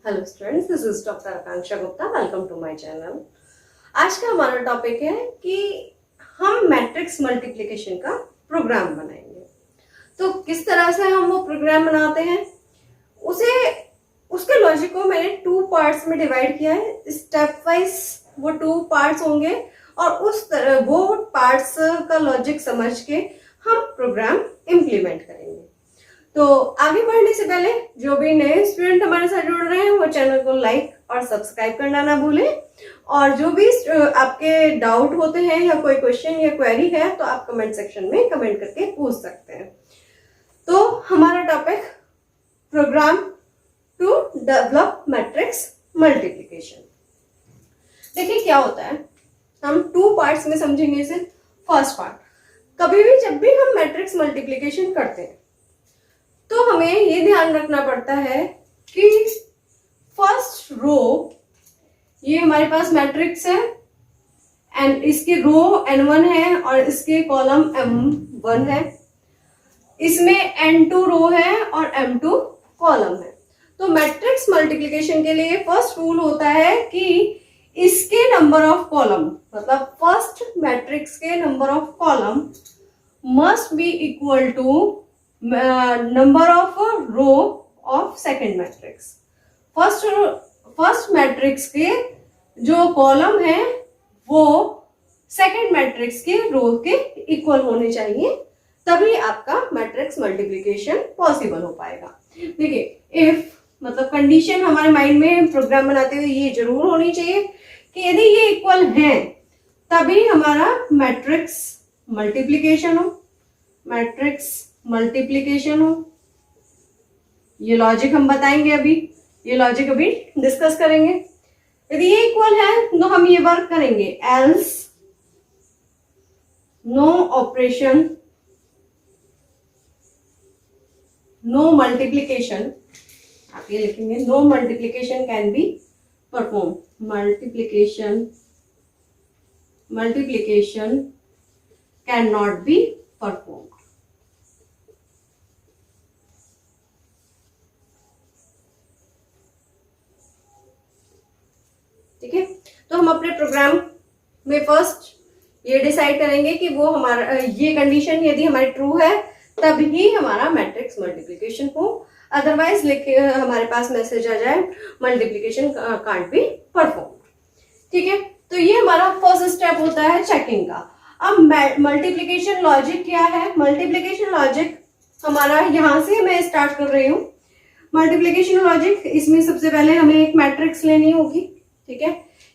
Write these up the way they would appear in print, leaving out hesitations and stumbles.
Hello students, this is doctor Akanksha Gupta. Welcome to my channel. आज का हमारा टॉपिक है कि हम मैट्रिक्स मल्टीप्लिकेशन का प्रोग्राम बनाएंगे। तो किस तरह से हम वो प्रोग्राम बनाते हैं, उसके लॉजिक को मैंने 2 पार्ट्स में डिवाइड किया है। स्टेप वाइज वो 2 पार्ट्स होंगे और उस तरह वो पार्ट्स का लॉजिक समझ के हम प्रोग्राम इम्प्लीमेंट करेंगे। तो आगे बढ़ने से पहले जो भी नए स्टूडेंट हमारे साथ जुड़ रहे हैं वो चैनल को लाइक और सब्सक्राइब करना ना भूलें। और जो भी आपके डाउट होते हैं या कोई क्वेश्चन या क्वेरी है तो आप कमेंट सेक्शन में कमेंट करके पूछ सकते हैं। तो हमारा topic program to develop matrix multiplication. देखिए क्या होता है, हम 2 पार्ट्स में समझेंगे इसे। फर्स्ट पार्ट, कभी भी जब भी हम मैट्रिक्स मल्टीप्लिकेशन करते हैं तो हमें ये ध्यान रखना पड़ता है कि फर्स्ट रो, ये हमारे पास मैट्रिक्स है एंड इसकी रो n1 है और इसके कॉलम m1 है, इसमें n2 रो है और m2 कॉलम है। तो मैट्रिक्स मल्टीप्लिकेशन के लिए फर्स्ट रूल होता है कि इसके नंबर ऑफ कॉलम, मतलब फर्स्ट मैट्रिक्स के number of column must be equal to number of row of second matrix. First matrix के जो कॉलम है वो सेकेंड मैट्रिक्स के रो के इक्वल होने चाहिए, तभी आपका मैट्रिक्स मल्टीप्लिकेशन पॉसिबल हो पाएगा। देखिए, इफ मतलब कंडीशन हमारे माइंड में प्रोग्राम बनाते हुए ये जरूर होनी चाहिए कि यदि ये इक्वल हैं तभी हमारा मैट्रिक्स मल्टीप्लिकेशन हो, मैट्रिक्स मल्टीप्लिकेशन हो। ये लॉजिक हम बताएंगे अभी, ये लॉजिक अभी डिस्कस करेंगे। यदि ये इक्वल है तो हम ये वर्क करेंगे, else no operation, no multiplication, आप ये लिखेंगे no multiplication can be perform, multiplication can not be perform. ठीक है, तो हम अपने प्रोग्राम में फर्स्ट ये डिसाइड करेंगे कि वो हमारा ये कंडीशन यदि हमारी ट्रू है तब ही हमारा मैट्रिक्स मल्टीप्लिकेशन हो, अदरवाइज लेके हमारे पास मैसेज आ जाए मल्टीप्लिकेशन कांट बी परफॉर्म। ठीक है, तो ये हमारा फर्स्ट स्टेप होता है चेकिंग का। अब मल्टीप्लिकेशन लॉजिक क्या है? मल्टीप्लिकेशन लॉजिक हमारा यहां से मैं स्टार्ट कर रही हूँ। मल्टीप्लिकेशन लॉजिक, इसमें सबसे पहले हमें एक मैट्रिक्स लेनी होगी। ठीक है,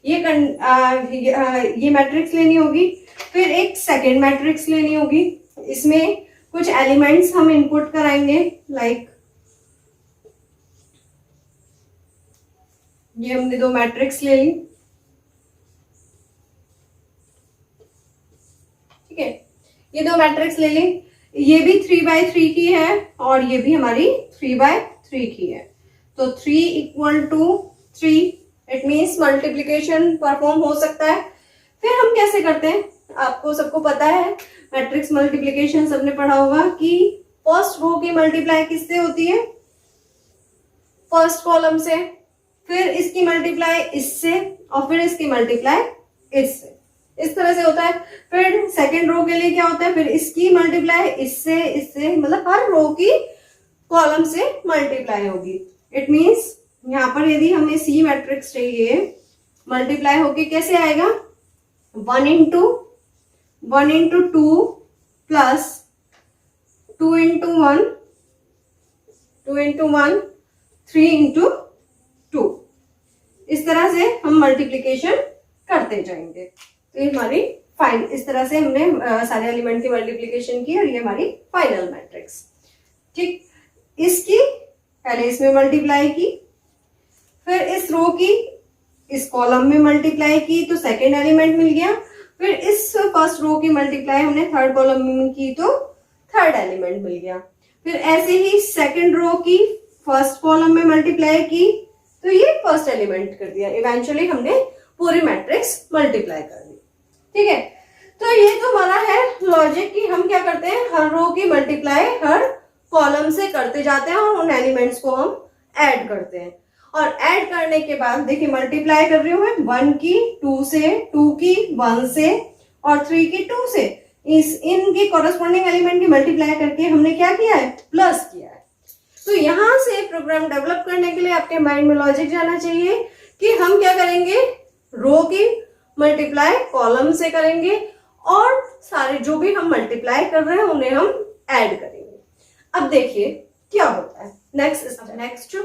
ये मैट्रिक्स लेनी होगी, फिर एक सेकेंड मैट्रिक्स लेनी होगी। इसमें कुछ एलिमेंट्स हम इनपुट कराएंगे, लाइक ये हमने 2 मैट्रिक्स ले ली। ठीक है, ये 2 मैट्रिक्स ले ली, ये भी 3/3 की है और ये भी हमारी 3/3 की है। तो 3 equal to 3, it means multiplication perform हो सकता है। फिर हम कैसे करते हैं, आपको सबको पता है, मैट्रिक्स मल्टीप्लिकेशन सबने पढ़ा होगा कि फर्स्ट रो की मल्टीप्लाई किससे होती है? फर्स्ट कॉलम से, फिर इसकी मल्टीप्लाई इससे और फिर इसकी मल्टीप्लाई इससे, इस तरह से होता है। फिर सेकेंड रो के लिए क्या होता है, फिर इसकी मल्टीप्लाई इससे इससे, मतलब हर रो की कॉलम से मल्टीप्लाई होगी। इट मीन्स यहाँ पर यदि हमें सी मैट्रिक्स चाहिए, मल्टीप्लाई होके कैसे आएगा? 1 into 2 प्लस 2 into 1, 3 into 2, इस तरह से हम मल्टीप्लिकेशन करते जाएंगे। तो ये हमारी इस तरह से हमने सारे एलिमेंट की मल्टीप्लिकेशन की और ये हमारी फाइनल मैट्रिक्स। ठीक, इसकी पहले इसमें मल्टीप्लाई की, फिर इस रो की इस कॉलम में मल्टीप्लाई की तो सेकेंड एलिमेंट मिल गया, फिर इस फर्स्ट रो की मल्टीप्लाई हमने थर्ड कॉलम में की तो थर्ड एलिमेंट मिल गया। फिर ऐसे ही सेकेंड रो की फर्स्ट कॉलम में मल्टीप्लाई की तो ये फर्स्ट एलिमेंट कर दिया। इवेंचुअली हमने पूरी मैट्रिक्स मल्टीप्लाई कर दी। ठीक है, तो ये तो हमारा है लॉजिक कि हम क्या करते हैं, हर रो की मल्टीप्लाई हर कॉलम से करते जाते हैं और उन एलिमेंट्स को हम ऐड करते हैं। और ऐड करने के बाद देखिए मल्टीप्लाई कर रही हूं मैं 1 की 2 से, 2 की 1 से और 3 की 2 से। इनके कॉरेस्पॉन्डिंग एलिमेंट की मल्टीप्लाई करके हमने क्या किया है, प्लस किया है। तो यहां से प्रोग्राम डेवलप करने के लिए आपके माइंड में लॉजिक जाना चाहिए कि हम क्या करेंगे, रो की मल्टीप्लाई कॉलम से करेंगे और सारे जो भी हम मल्टीप्लाई कर रहे हैं उन्हें हम ऐड करेंगे। अब देखिए क्या होता है नेक्स्ट।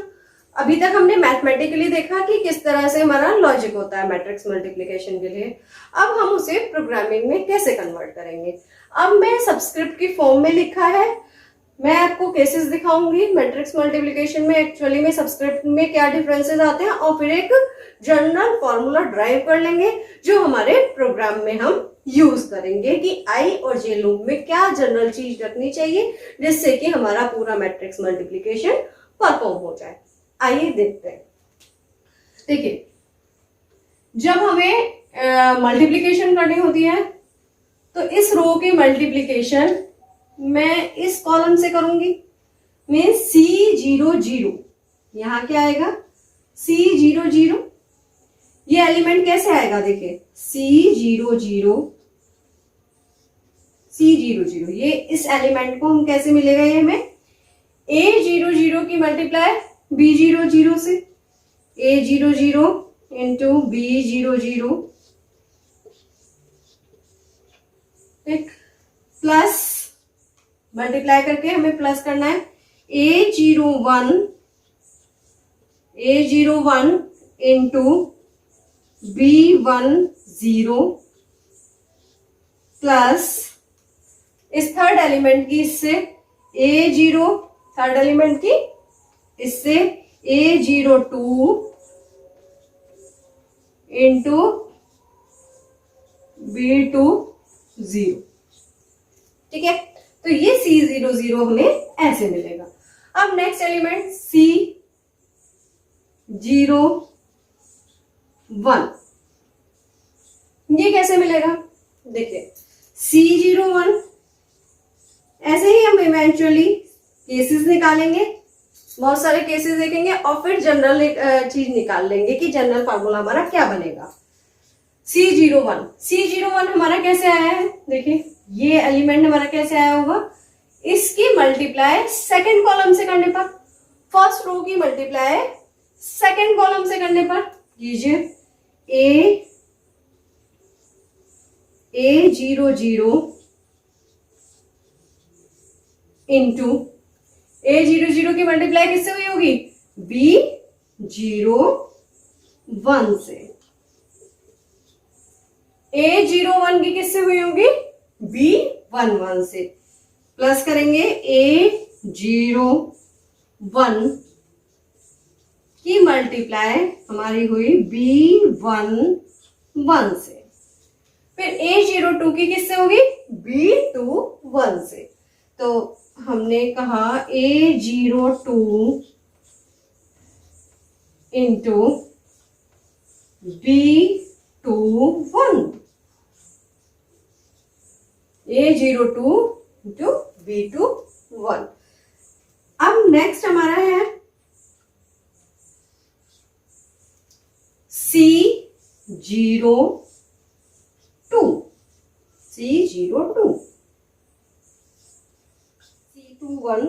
अभी तक हमने मैथमेटिकली देखा कि किस तरह से हमारा लॉजिक होता है मैट्रिक्स मल्टीप्लिकेशन के लिए। अब हम उसे प्रोग्रामिंग में कैसे कन्वर्ट करेंगे। अब मैं सबस्क्रिप्ट की फॉर्म में लिखा है, मैं आपको केसेस दिखाऊंगी मैट्रिक्स मल्टीप्लिकेशन में एक्चुअली में सबस्क्रिप्ट में क्या डिफरेंसेस आते हैं और फिर एक जनरल फॉर्मूला ड्राइव कर लेंगे जो हमारे प्रोग्राम में हम यूज करेंगे कि आई और जे लूप में क्या जनरल चीज रखनी चाहिए जिससे कि हमारा पूरा मैट्रिक्स मल्टीप्लिकेशन परफॉर्म हो जाए। आइए देखते हैं। देखिए जब हमें मल्टीप्लिकेशन करनी होती है तो इस रो की मल्टीप्लिकेशन मैं इस कॉलम से करूंगी, मैं C00, यहां क्या आएगा C00। ये एलिमेंट कैसे आएगा, देखिए C00, ये इस एलिमेंट को हम कैसे मिलेगा, ये हमें A00 की मल्टीप्लाई B00 से, A00 इंटू B00 एक प्लस मल्टीप्लाई करके हमें प्लस करना है A01 इंटू B10 प्लस इस थर्ड एलिमेंट की इससे A0, थर्ड एलिमेंट की इससे A02 इंटू B20। ठीक है, तो ये C00 हमें ऐसे मिलेगा। अब नेक्स्ट एलिमेंट C01, ये कैसे मिलेगा, देखिए C01 ऐसे ही हम इवेंचुअली केसेस निकालेंगे, बहुत सारे केसेस देखेंगे और फिर जनरल चीज निकाल लेंगे कि जनरल फार्मूला हमारा क्या बनेगा। C01 हमारा कैसे आया है, देखिए ये एलिमेंट हमारा कैसे आया होगा, इसकी मल्टीप्लाई सेकंड कॉलम से करने पर, फर्स्ट रो की मल्टीप्लाई सेकंड कॉलम से करने पर कीजिए A00 इंटू A00 की मल्टीप्लाई किससे हुई होगी, B01 से। A01 की किससे हुई होगी, B11 से। प्लस करेंगे A01 की मल्टीप्लाई हमारी हुई B11 से। फिर A02 की किससे होगी, B21 से। तो हमने कहा A02 into B21, A02 into B21। अब नेक्स्ट हमारा है C02, C21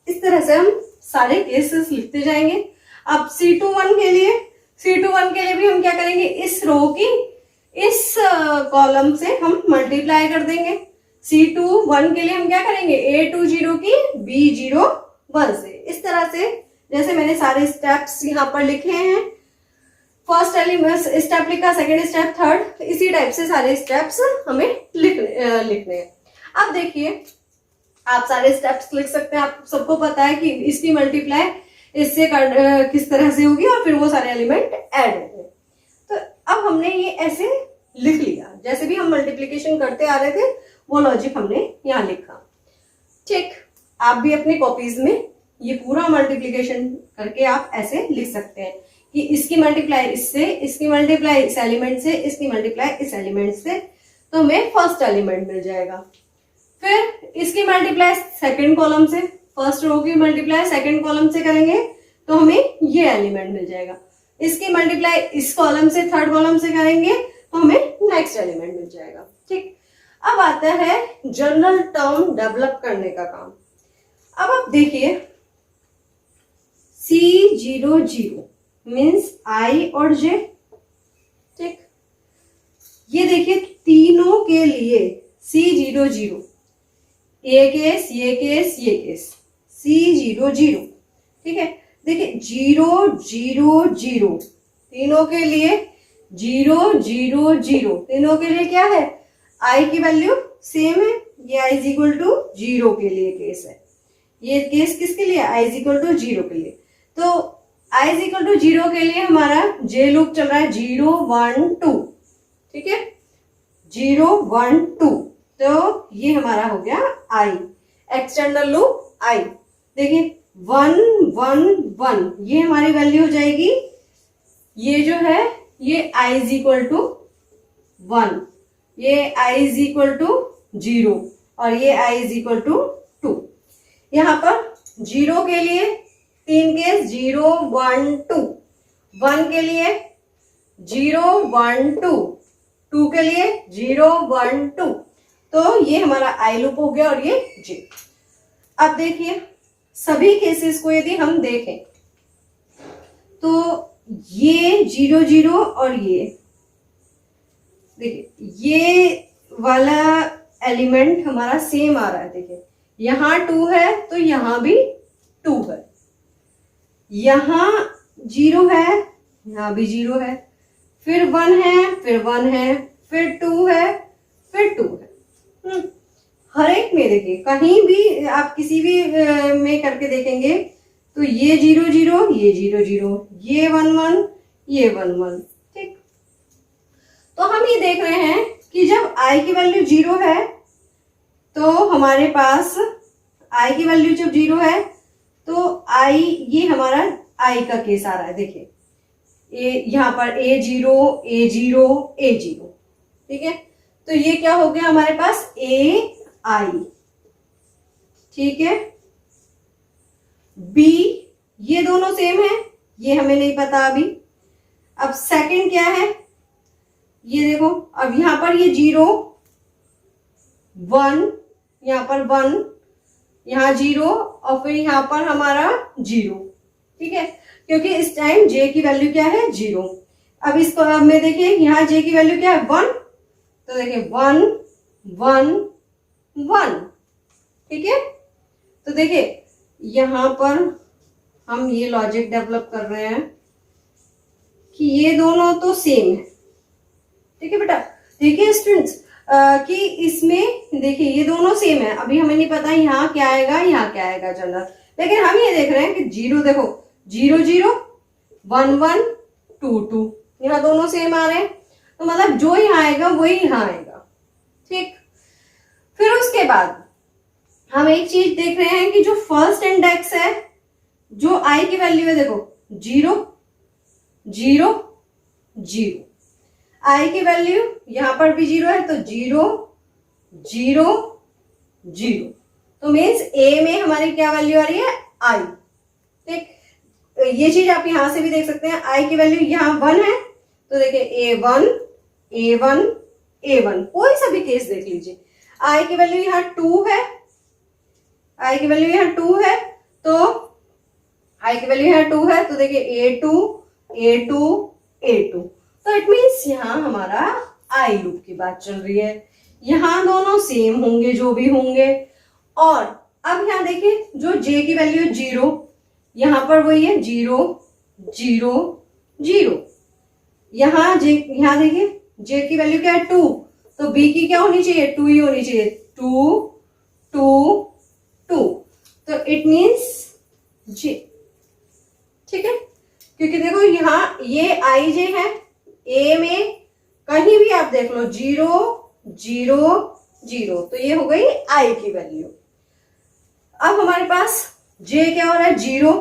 इस तरह से हम सारे केसेस लिखते जाएंगे। अब C21 के लिए भी हम क्या करेंगे, इस रो की इस कॉलम से हम मल्टीप्लाई कर देंगे। C21 के लिए हम क्या करेंगे, A20 की B01 से। इस तरह से जैसे मैंने सारे स्टेप्स यहाँ पर लिखे हैं, फर्स्ट एलिमेंट स्टेप लिखा, सेकेंड स्टेप, थर्ड, इसी टाइप से सारे स्टेप्स हमें लिखने हैं। अब देखिए आप सारे स्टेप्स लिख सकते हैं, आप सबको पता है कि इसकी मल्टीप्लाई इससे किस तरह से होगी और फिर वो सारे एलिमेंट ऐड होंगे। तो अब हमने ये ऐसे लिख लिया, जैसे भी हम मल्टीप्लिकेशन करते आ रहे थे वो लॉजिक हमने यहाँ लिखा। ठीक, आप भी अपने कॉपीज में ये पूरा मल्टीप्लिकेशन करके आप ऐसे लिख सकते हैं कि इसकी मल्टीप्लाई इससे, इसकी मल्टीप्लाई इस एलिमेंट से, इसकी मल्टीप्लाई इस एलिमेंट से, तो हमें फर्स्ट एलिमेंट मिल जाएगा। फिर इसकी मल्टीप्लाई सेकंड कॉलम से, फर्स्ट रो की मल्टीप्लाई सेकंड कॉलम से करेंगे तो हमें ये एलिमेंट मिल जाएगा, इसकी मल्टीप्लाई इस कॉलम से थर्ड कॉलम से करेंगे तो हमें नेक्स्ट एलिमेंट मिल जाएगा। ठीक, अब आता है जनरल टर्म डेवलप करने का काम। अब आप देखिए C00 मीन्स I और J। ठीक, ये देखिए तीनों के लिए C00, ये केस ये केस ये केस C00। ठीक है, देखिए 0 0 0 तीनों के लिए 0 0 0 तीनों के लिए क्या है, I की वैल्यू सेम है, ये I इज इक्वल टू 0 के लिए केस है। ये केस किसके लिए, I इज इक्वल टू 0 के लिए। तो I इज इक्वल टू 0 के लिए हमारा J लूप चल रहा है 0 1 2। ठीक है, 0 1 2, तो ये हमारा हो गया I, एक्सटर्नल लूप I। देखिए 1 1 1 ये हमारी वैल्यू हो जाएगी, ये जो है ये I इज इक्वल टू 1, ये I इज इक्वल टू 0 और ये I इज इक्वल टू 2। यहाँ पर 0 के लिए तीन केस 0 1 2, 1 के लिए 0 1 2, 2 के लिए 0 1 2, तो ये हमारा I लूप हो गया और ये J। अब देखिए सभी केसेस को यदि हम देखें तो ये 0 0 और ये देखिए ये वाला एलिमेंट हमारा सेम आ रहा है। देखिए यहाँ 2 है तो यहाँ भी 2 है, यहाँ 0 है यहाँ भी 0 है, फिर 1 है फिर 1 है फिर 2 है फिर 2 है। हर एक में देखिए कहीं भी आप किसी भी में करके देखेंगे तो ये 0 0 ये 0 0 ये 1 1 ये 1 1। ठीक, तो हम ये देख रहे हैं कि जब I की वैल्यू 0 है तो हमारे पास I की वैल्यू जब 0 है तो I, ये हमारा I का केस आ रहा है। देखिए यहाँ पर A0 A0 A0। ठीक है, तो ये क्या हो गया हमारे पास AI। ठीक है, B, ये दोनों सेम है, ये हमें नहीं पता अभी। अब सेकंड क्या है, ये देखो अब यहाँ पर ये 0 1, यहाँ पर 1, यहाँ 0 और फिर यहाँ पर हमारा 0। ठीक है, क्योंकि इस टाइम J की वैल्यू क्या है 0। अब इसको अब में देखिए यहाँ J की वैल्यू क्या है 1, तो देखिए 1 1 1। ठीक है, तो देखिए यहाँ पर हम ये लॉजिक डेवलप कर रहे हैं कि ये दोनों तो सेम है। ठीक है बेटा, देखिए स्टूडेंट्स कि इसमें देखिए ये दोनों सेम है, अभी हमें नहीं पता यहाँ क्या आएगा यहाँ क्या आएगा जनरल, लेकिन हम ये देख रहे हैं कि 0 देखो 0 0 1 1 2 2 यहाँ दोनों सेम आ रहे हैं, तो मतलब जो यहाँ आएगा वही यहाँ आएगा। ठीक, फिर उसके बाद हम एक चीज देख रहे हैं कि जो फर्स्ट इंडेक्स है, जो I की वैल्यू है देखो 0 0 0, I की वैल्यू यहां पर भी 0 है तो 0 0 0, तो मीन्स A में हमारी क्या वैल्यू आ रही है I। ठीक, ये चीज आप यहां से भी देख सकते हैं, I की वैल्यू यहाँ 1 है तो देखिए A1 A1 A1, कोई सा भी केस देख लीजिए। I की वैल्यू यहाँ 2 है, I की वैल्यू यहाँ 2 है तो I की वैल्यू यहाँ 2 है तो देखिए A2 A2 A2, तो इट मीन्स यहाँ हमारा I लूप की बात चल रही है। यहाँ दोनों सेम होंगे जो भी होंगे, और अब यहाँ देखिए जो J की वैल्यू 0, यहाँ पर वही है 0 0 0। यहाँ देखिए J की वैल्यू क्या है 2, तो B की क्या होनी चाहिए 2 ही होनी चाहिए, 2 2 2, तो इट मीन्स J। ठीक है, क्योंकि देखो यहाँ ये IJ है, A में कहीं भी आप देख लो 0 0 0, तो ये हो गई I की वैल्यू। अब हमारे पास J क्या हो रहा है 0,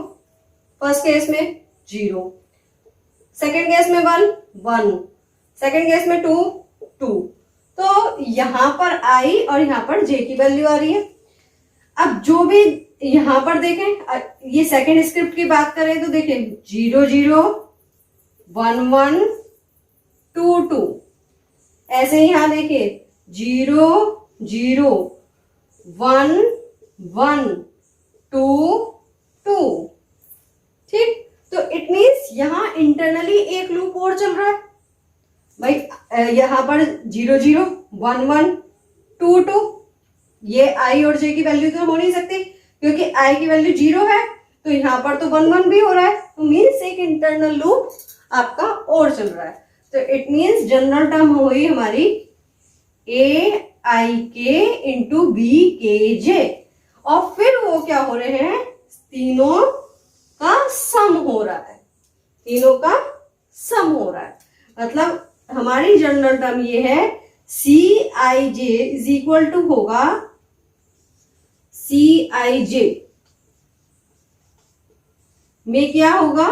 फर्स्ट केस में 0, सेकेंड केस में 1 1, सेकेंड केस में 2 2, तो यहां पर I और यहां पर J की वैल्यू आ रही है। अब जो भी यहां पर देखें, ये सेकंड स्क्रिप्ट की बात करें तो देखें 0 0 1 1 2 2, ऐसे ही यहां देखिए 0 0 1 1 2 2। ठीक, तो इट मीन्स यहां इंटरनली एक लूप और चल रहा है भाई। यहां पर 0 0 1 1 2 2, ये आई और जे की वैल्यू तो हो नहीं सकती क्योंकि आई की वैल्यू 0 है, तो यहां पर तो 1 1 भी हो रहा है, तो मीन्स एक इंटरनल लूप आपका और चल रहा है। तो इट मीन्स जनरल टर्म हुई हमारी ए आई के इंटू बी के जे, और फिर वो क्या हो रहे हैं, तीनों का सम हो रहा है, तीनों का सम हो रहा है। मतलब हमारी जनरल टर्म ये है सी आई जे इज इक्वल टू होगा सी आई जे में क्या होगा,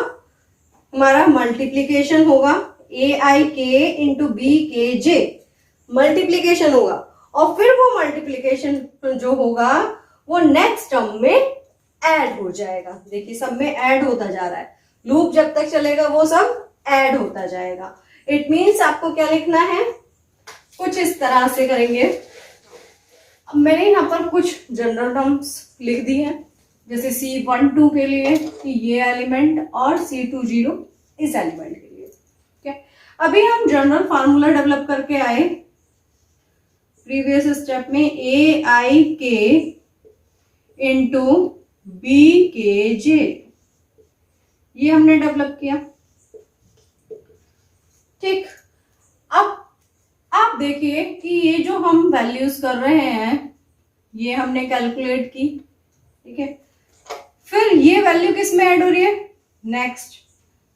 हमारा मल्टीप्लीकेशन होगा ए आई के इंटू बी के जे, मल्टीप्लीकेशन होगा, और फिर वो मल्टीप्लीकेशन जो होगा वो नेक्स्ट टर्म में ऐड हो जाएगा। देखिए सब में ऐड होता जा रहा है, लूप जब तक चलेगा वो सब ऐड होता जाएगा। इट मीन्स आपको क्या लिखना है, कुछ इस तरह से करेंगे। अब मैंने यहाँ पर कुछ जनरल टर्म्स लिख दी हैं, जैसे C12 के लिए ये एलिमेंट और C20 इस एलिमेंट के लिए। ठीक है, अभी हम जनरल फार्मूला डेवलप करके आए प्रीवियस स्टेप में, ए आई के इंटू बी के जे, ये हमने डेवलप किया। ठीक, अब आप देखिए कि ये जो हम वैल्यूज कर रहे हैं ये हमने कैलकुलेट की। ठीक है, फिर ये वैल्यू किस में ऐड हो रही है, नेक्स्ट,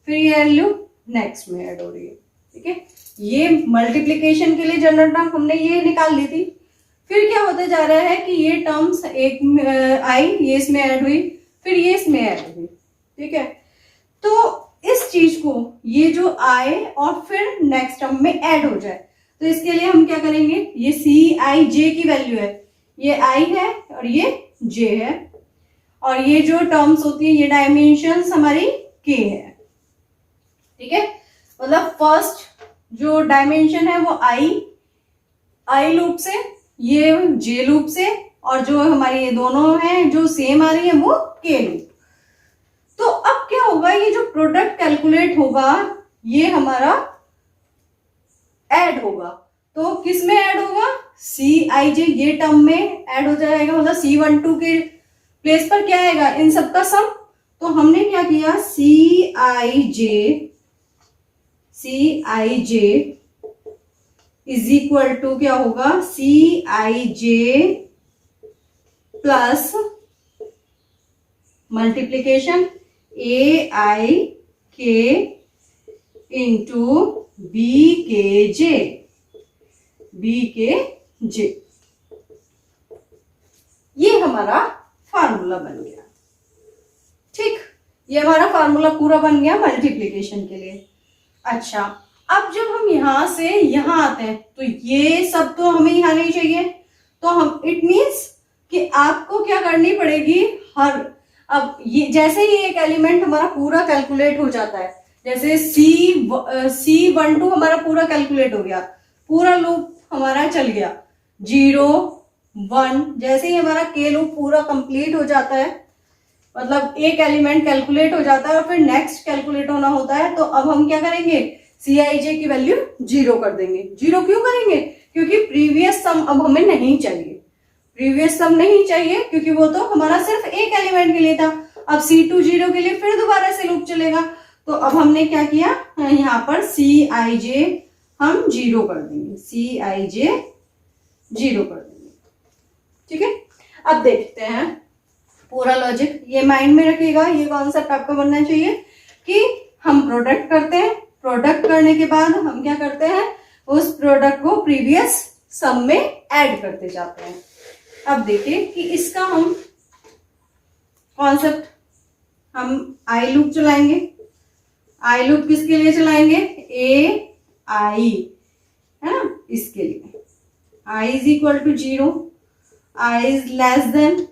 फिर ये वैल्यू नेक्स्ट में ऐड हो रही है। ठीक है, ये मल्टीप्लिकेशन के लिए जनरल टर्म हमने ये निकाल ली थी। फिर क्या होता जा रहा है कि ये टर्म्स एक आई, ये इसमें ऐड हुई, फिर ये इसमें ऐड हुई। ठीक है, तो इस चीज को ये जो आए और फिर नेक्स्ट टर्म में ऐड हो जाए, तो इसके लिए हम क्या करेंगे, ये सी आई जे की वैल्यू है, ये आई है और ये जे है, और ये जो टर्म्स होती है ये डायमेंशंस हमारी के है। ठीक है, मतलब फर्स्ट जो डायमेंशन है वो आई लूप से, ये जे लूप से, और जो हमारी ये दोनों हैं जो सेम आ रही है वो के लूप। तो अब क्या होगा, ये जो प्रोडक्ट कैलकुलेट होगा ये हमारा ऐड होगा, तो किस में ऐड होगा, सी आई जे, ये टर्म में ऐड हो जाएगा, मतलब C12 के प्लेस पर क्या आएगा, इन सबका सम। तो हमने क्या किया, सी आई जे इज इक्वल टू क्या होगा, सी आई जे प्लस मल्टीप्लीकेशन ए आई के इंटू बी के जे, ये हमारा फार्मूला बन गया। ठीक, ये हमारा फार्मूला पूरा बन गया मल्टीप्लिकेशन के लिए। अच्छा, अब जब हम यहां से यहां आते हैं तो ये सब तो हमें यहां नहीं चाहिए, तो हम इट मीन्स कि आपको क्या करनी पड़ेगी, अब ये जैसे ही एक एलिमेंट हमारा पूरा कैलकुलेट हो जाता है, जैसे C12 हमारा पूरा कैलकुलेट हो गया, पूरा लूप हमारा चल गया 0 1, जैसे ही हमारा के लूप पूरा कंप्लीट हो जाता है, मतलब एक एलिमेंट कैलकुलेट हो जाता है और फिर नेक्स्ट कैलकुलेट होना होता है, तो अब हम क्या करेंगे, सी आई जे की वैल्यू 0 कर देंगे। 0 क्यों करेंगे, क्योंकि प्रीवियस सम अब हमें नहीं चाहिए, प्रीवियस सम नहीं चाहिए क्योंकि वो तो हमारा सिर्फ एक एलिमेंट के लिए था। अब C20 के लिए फिर दोबारा से लूप चलेगा, तो अब हमने क्या किया, यहाँ पर सी आई जे हम 0 कर देंगे, सी आई जे 0 कर देंगे। ठीक है, अब देखते हैं पूरा लॉजिक, ये माइंड में रखिएगा, ये कॉन्सेप्ट आपको बनना चाहिए कि हम प्रोडक्ट करते हैं, प्रोडक्ट करने के बाद हम क्या करते हैं, उस प्रोडक्ट को प्रीवियस सम में ऐड करते जाते हैं। अब देखिए कि इसका हम कॉन्सेप्ट, हम आई लूप चलाएंगे। आई लूप किसके लिए चलाएंगे, ए आई है ना, इसके लिए I is equal to 0, I is less than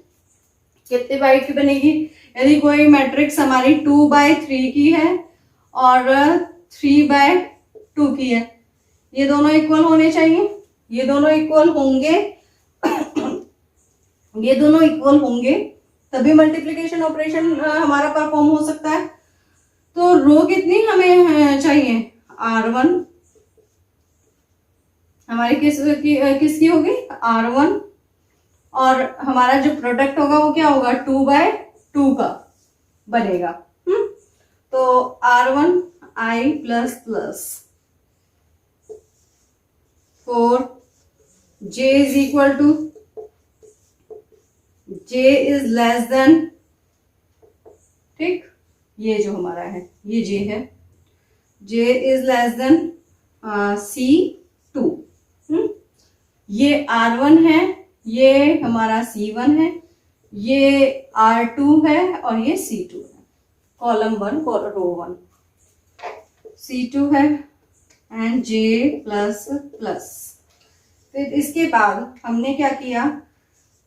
कितने बाई की बनेगी? यदि कोई मैट्रिक्स हमारी 2/3 की है और 3/2 की है, ये दोनों इक्वल होने चाहिए, ये दोनों इक्वल होंगे ये दोनों इक्वल होंगे तभी मल्टीप्लिकेशन ऑपरेशन हमारा परफॉर्म हो सकता है। तो रो कितनी हमें चाहिए? R1 हमारी किसकी होगी? R1, और हमारा जो प्रोडक्ट होगा वो क्या होगा? 2/2 का बनेगा। तो R1 I plus plus 4 J is equal to, J is less than, ठीक, ये जो हमारा है ये J है, J is less then C2। ये R1 है, ये हमारा C1 है, ये R2 है और ये C2 है। कॉलम 1 रो 1 C2 है एंड J प्लस प्लस। फिर इसके बाद हमने क्या किया?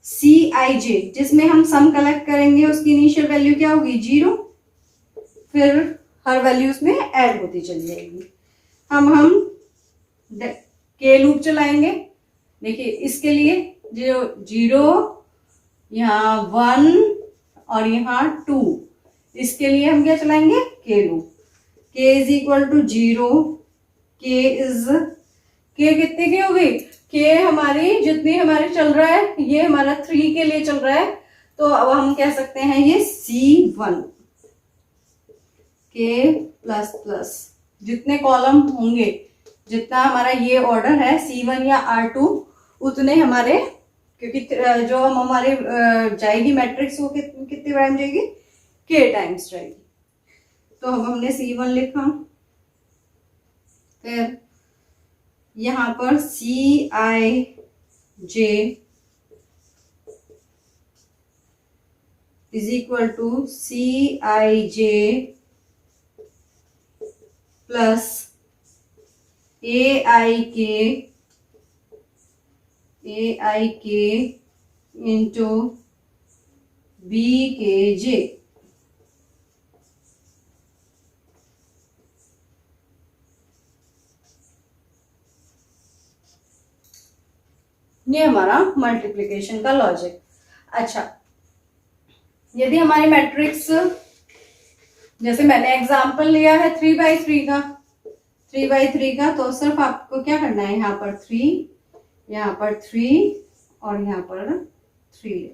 Cij जिसमें हम सम कलेक्ट करेंगे उसकी इनिशियल वैल्यू क्या होगी? 0। फिर हर वैल्यू उसमें ऐड होती चली जाएगी। हम के लूप चलाएंगे। देखिए इसके लिए जो 0, यहाँ 1 और यहाँ 2, इसके लिए हम क्या चलाएंगे? K loop. k is equal to 0, k कितने की होगी? k हमारी जितनी हमारी चल रहा है, ये हमारा 3 के लिए चल रहा है, तो अब हम कह सकते हैं ये C1, k प्लस प्लस जितने कॉलम होंगे, जितना हमारा ये ऑर्डर है C1 या R2, उतने हमारे, क्योंकि जो हम हमारे जाएगी मैट्रिक्स वो कितनी टाइम जाएगी? k टाइम्स जाएगी। तो अब हमने C1 लिखा, फिर यहाँ पर Cij is equal to Cij plus Aik into Bkj। ये हमारा मल्टीप्लिकेशन का लॉजिक। अच्छा, यदि हमारी मैट्रिक्स, जैसे मैंने एग्जांपल लिया है 3/3 का, तो सिर्फ आपको क्या करना है? यहाँ पर 3, यहाँ पर 3 और यहाँ पर 3,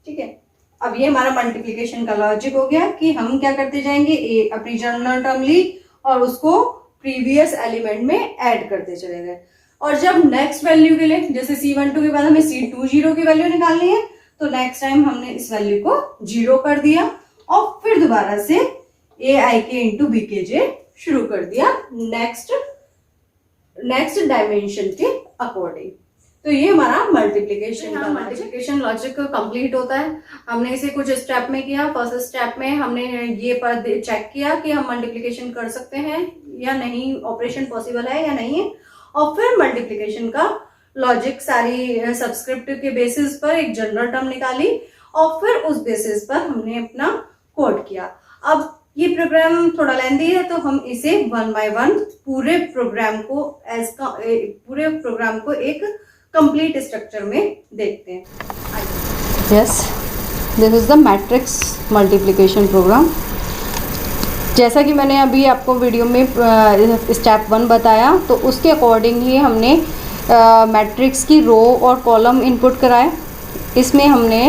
ठीक है। अब ये हमारा मल्टीप्लिकेशन का लॉजिक हो गया कि हम क्या करते जाएंगे? अपनी जनरल टर्म ली और उसको प्रीवियस एलिमेंट में ऐड करते चले गए, और जब नेक्स्ट वैल्यू के लिए, जैसे C12 के बाद हमें C20 की वैल्यू निकालनी है, तो नेक्स्ट टाइम हमने इस वैल्यू को 0 कर दिया और फिर दोबारा से Aik इंटू Bkj शुरू कर दिया नेक्स्ट डायमेंशन के अकॉर्डिंग। तो ये हमारा मल्टीप्लिकेशन लॉजिक कंप्लीट होता है। हमने इसे कुछ स्टेप में किया। फर्स्ट स्टेप में हमने ये पर चेक किया कि हम मल्टीप्लिकेशन कर सकते हैं या नहीं, ऑपरेशन पॉसिबल है या नहीं है, और फिर मल्टीप्लिकेशन का लॉजिक सारी सब्सक्रिप्ट के बेसिस पर एक जनरल टर्म निकाली और फिर उस बेसिस पर हमने अपना कोड किया। अब ये प्रोग्राम थोड़ा लेंथी है, तो हम इसे 1 by 1 पूरे प्रोग्राम को एक कंप्लीट स्ट्रक्चर में देखते हैं। Yes, this is the matrix multiplication program. जैसा कि मैंने अभी आपको वीडियो में स्टेप 1 बताया, तो उसके अकॉर्डिंग ही हमने मैट्रिक्स की रो और कॉलम इनपुट कराए। इसमें हमने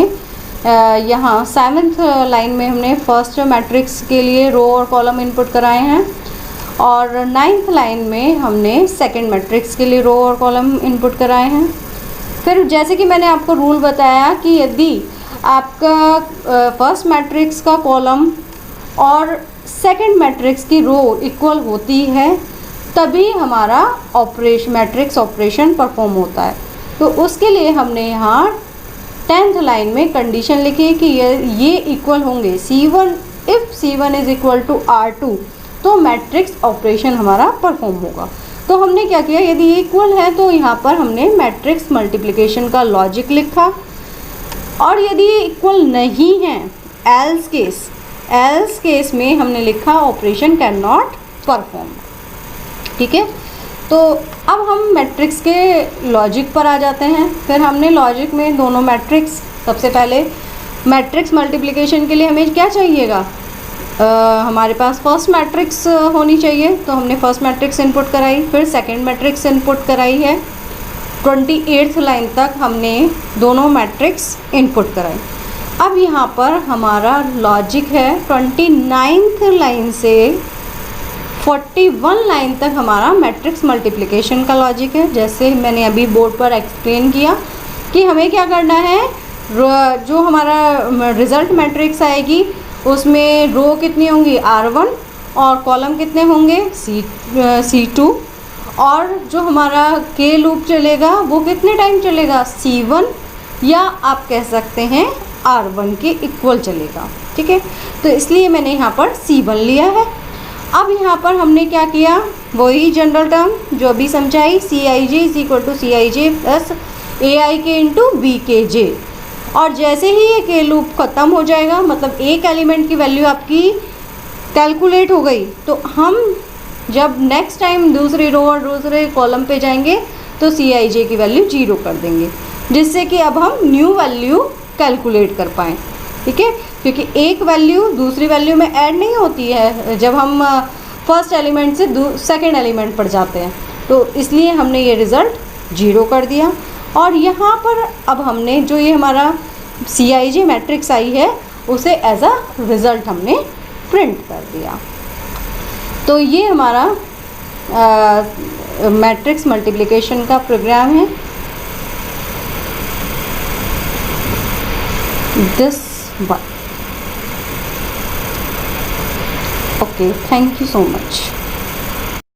यहाँ 7th लाइन में हमने फर्स्ट मैट्रिक्स के लिए रो और कॉलम इनपुट कराए हैं, और 9th लाइन में हमने सेकंड मैट्रिक्स के लिए रो और कॉलम इनपुट कराए हैं। फिर जैसे कि मैंने आपको रूल बताया कि यदि आपका फर्स्ट मैट्रिक्स का कॉलम और सेकंड मैट्रिक्स की रो इक्वल होती है, तभी हमारा मैट्रिक्स ऑपरेशन परफॉर्म होता है। तो उसके लिए हमने यहाँ 10th लाइन में कंडीशन लिखी कि ये इक्वल होंगे C1, if C1 is equal to R2, तो मैट्रिक्स ऑपरेशन हमारा परफॉर्म होगा। तो हमने क्या किया, यदि इक्वल है तो यहाँ पर हमने मैट्रिक्स मल्टीप्लिकेशन का लॉजिक लिखा। और यदि ये इक्वल नहीं है, एल्स केस में हमने लिखा ऑपरेशन कैन नॉट परफॉर्म। ठीक है, तो अब हम मैट्रिक्स के लॉजिक पर आ जाते हैं। फिर हमने लॉजिक में दोनों मैट्रिक्स, सबसे पहले मैट्रिक्स मल्टीप्लिकेशन के लिए हमें क्या चाहिएगा, हमारे पास फर्स्ट मैट्रिक्स होनी चाहिए, तो हमने फर्स्ट मैट्रिक्स इनपुट कराई, फिर सेकंड मैट्रिक्स इनपुट कराई है। 28th लाइन तक हमने दोनों मैट्रिक्स इनपुट कराई। अब यहाँ पर हमारा लॉजिक है 29th लाइन से 41 लाइन तक हमारा मैट्रिक्स मल्टीप्लिकेशन का लॉजिक है। जैसे मैंने अभी बोर्ड पर एक्सप्लेन किया कि हमें क्या करना है, जो हमारा रिज़ल्ट मैट्रिक्स आएगी उसमें रो कितनी होंगी, R1, और कॉलम कितने होंगे, C2, और जो हमारा के लूप चलेगा वो कितने टाइम चलेगा, C1, या आप कह सकते हैं R1 के इक्वल चलेगा। ठीक है, तो इसलिए मैंने यहाँ पर C1 लिया है। अब यहाँ पर हमने क्या किया, वही जनरल टर्म जो अभी समझाई, Cij = Cij plus Aik into Bkj। और जैसे ही ये के लूप ख़त्म हो जाएगा, मतलब एक एलिमेंट की वैल्यू आपकी कैलकुलेट हो गई, तो हम जब नेक्स्ट टाइम दूसरी रो और दूसरे कॉलम पे जाएंगे तो Cij की वैल्यू 0 कर देंगे, जिससे कि अब हम न्यू वैल्यू कैलकुलेट कर पाएँ। ठीक है, क्योंकि एक वैल्यू दूसरी वैल्यू में ऐड नहीं होती है जब हम फर्स्ट एलिमेंट से सेकंड एलिमेंट पर जाते हैं, तो इसलिए हमने ये रिज़ल्ट 0 कर दिया। और यहाँ पर अब हमने जो ये हमारा Cij मैट्रिक्स आई है उसे एज अ रिज़ल्ट हमने प्रिंट कर दिया। तो ये हमारा मैट्रिक्स मल्टीप्लिकेशन का प्रोग्राम है। This one. Okay, thank you so much.